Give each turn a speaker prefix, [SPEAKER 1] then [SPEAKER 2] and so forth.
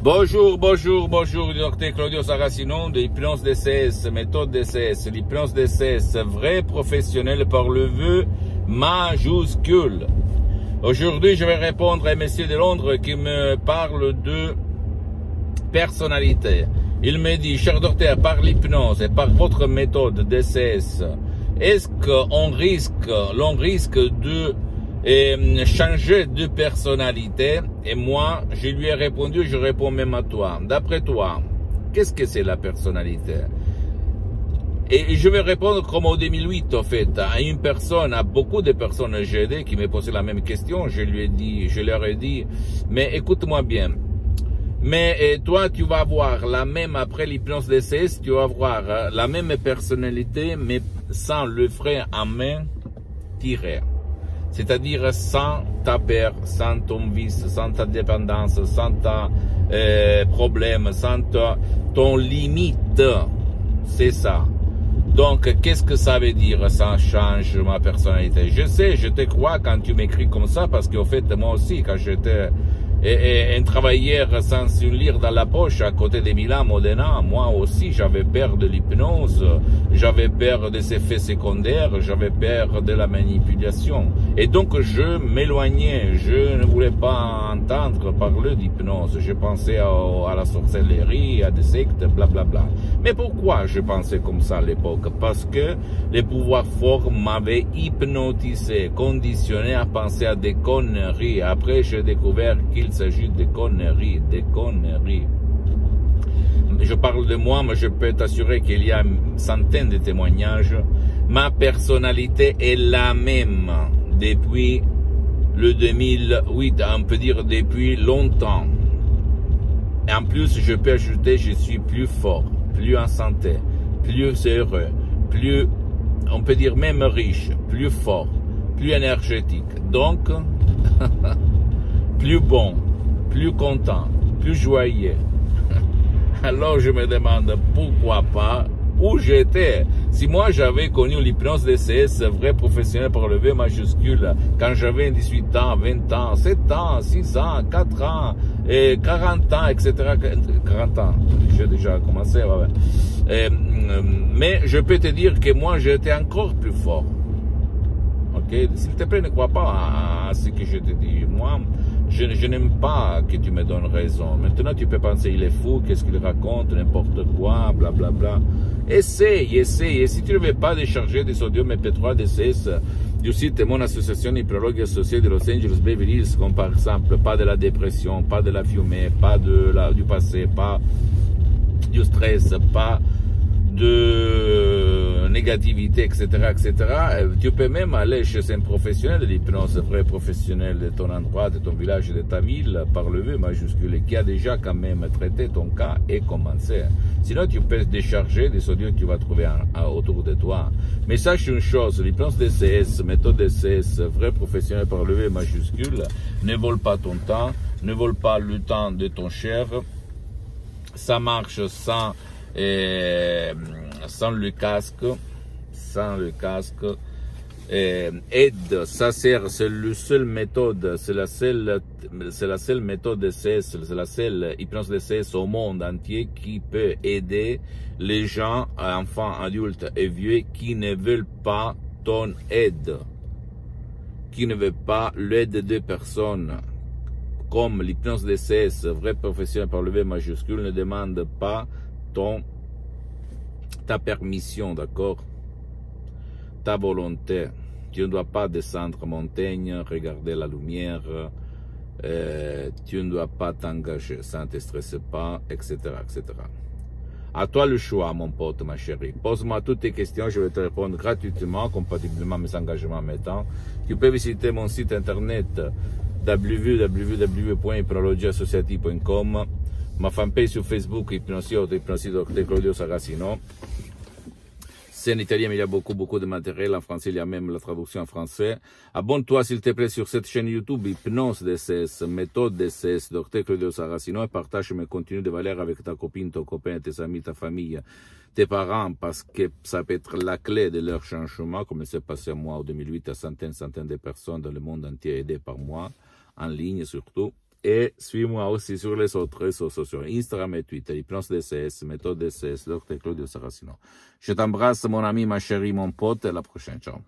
[SPEAKER 1] Bonjour, docteur Claudio Saracino de l'hypnose DCS, méthode DCS, l'hypnose DCS, vrai professionnel par le vœu majuscule. Aujourd'hui, je vais répondre à un monsieur de Londres qui me parle de personnalité. Il me dit, cher docteur, par l'hypnose et par votre méthode DCS, est-ce qu'on risque de changer de personnalité? Et moi, je lui ai répondu, je réponds même à toi. D'après toi, qu'est-ce que c'est la personnalité? Et je vais répondre comme en 2008, en fait, à une personne, à beaucoup de personnes que j'ai aidées qui me posaient la même question. Je leur ai dit, mais écoute-moi bien. Mais toi, tu vas avoir la même, après l'hypnose DCS, tu vas avoir la même personnalité, mais sans le frein à main tiré. C'est-à-dire sans ta peur, sans ton vice, sans ta dépendance, sans ta problème, sans ton limite. C'est ça. Donc, qu'est-ce que ça veut dire, ça change ma personnalité? Je sais, je te crois quand tu m'écris comme ça, parce qu'au fait, moi aussi, quand j'étais un travailleur sans une lire dans la poche à côté de Milan, Modena, moi aussi, j'avais peur de l'hypnose, j'avais peur des effets secondaires, j'avais peur de la manipulation. Et donc, je m'éloignais, je ne voulais pas entendre parler d'hypnose. Je pensais à la sorcellerie, à des sectes, blablabla. Mais pourquoi je pensais comme ça à l'époque? Parce que les pouvoirs forts m'avaient hypnotisé, conditionné à penser à des conneries. Après, j'ai découvert qu'il s'agit de conneries, Je parle de moi, mais je peux t'assurer qu'il y a centaines de témoignages. Ma personnalité est la même depuis le 2008, on peut dire depuis longtemps. Et en plus, je peux ajouter, je suis plus fort, plus en santé, plus heureux, plus, on peut dire même riche, plus fort, plus énergétique. Donc, plus bon, plus content, plus joyeux. Alors je me demande pourquoi pas où j'étais. Si moi j'avais connu l'hypnose DCS, vrai professionnel par le V majuscule, quand j'avais 18 ans, 20 ans, 7 ans, 6 ans, 4 ans, et 40 ans, etc. 40 ans, j'ai déjà commencé. Mais je peux te dire que moi j'étais encore plus fort. Ok, s'il te plaît, ne crois pas à ce que je te dis. Moi, je n'aime pas que tu me donnes raison. Maintenant, tu peux penser, il est fou, qu'est-ce qu'il raconte, n'importe quoi, blablabla. Essaye. Et si tu ne veux pas décharger des sodium MP3 DCS du site de mon association hypnologue associée de Los Angeles Beverly Hills, comme par exemple, pas de la dépression, pas de la fumée, pas du passé, pas du stress, pas de négativité, etc., tu peux même aller chez un professionnel de l'hypnose, vrai professionnel de ton endroit, de ton village, de ta ville, par le V majuscule, qui a déjà quand même traité ton cas et commencé. Sinon, tu peux décharger des sodiums que tu vas trouver autour de toi. Mais sache une chose, l'hypnose DCS, méthode DCS, vrai professionnel par le V majuscule, ne vole pas ton temps, ne vole pas le temps de ton cher. Ça marche sans le casque, aide, ça sert, c'est la seule méthode, c'est la seule méthode DCS, c'est la seule hypnose DCS au monde entier qui peut aider les gens, enfants, adultes et vieux, qui ne veulent pas ton aide, qui ne veulent pas l'aide de personnes. Comme l'hypnose DCS, vrai professionnel par le V majuscule, ne demande pas ta permission, d'accord? Ta volonté. Tu ne dois pas descendre montagne, regarder la lumière, tu ne dois pas t'engager, ça ne te stresse pas, etc., etc. À toi le choix, mon pote, ma chérie. Pose-moi toutes tes questions, je vais te répondre gratuitement, compatiblement à mes engagements maintenant. Tu peux visiter mon site internet www.hypnologiassociative.com, ma fanpage sur Facebook, Hypnosie Dr Claudio Saracino. C'est en italien, mais il y a beaucoup de matériel. En français, il y a même la traduction en français. Abonne-toi, s'il te plaît, sur cette chaîne YouTube, Hypnose DCS, méthode DCS, Dr Claudio Saracino, et partage mes contenus de valeur avec ta copine, ton copain, tes amis, ta famille, tes parents, parce que ça peut être la clé de leur changement, comme il s'est passé à moi en 2008, à centaines de personnes dans le monde entier aidées par moi, en ligne surtout. Et suis-moi aussi sur les autres réseaux sociaux, Instagram et Twitter, Hypnose DCS, Méthode DCS, Dr. Claudio Saracino. Je t'embrasse, mon ami, ma chérie, mon pote, et à la prochaine. Ciao.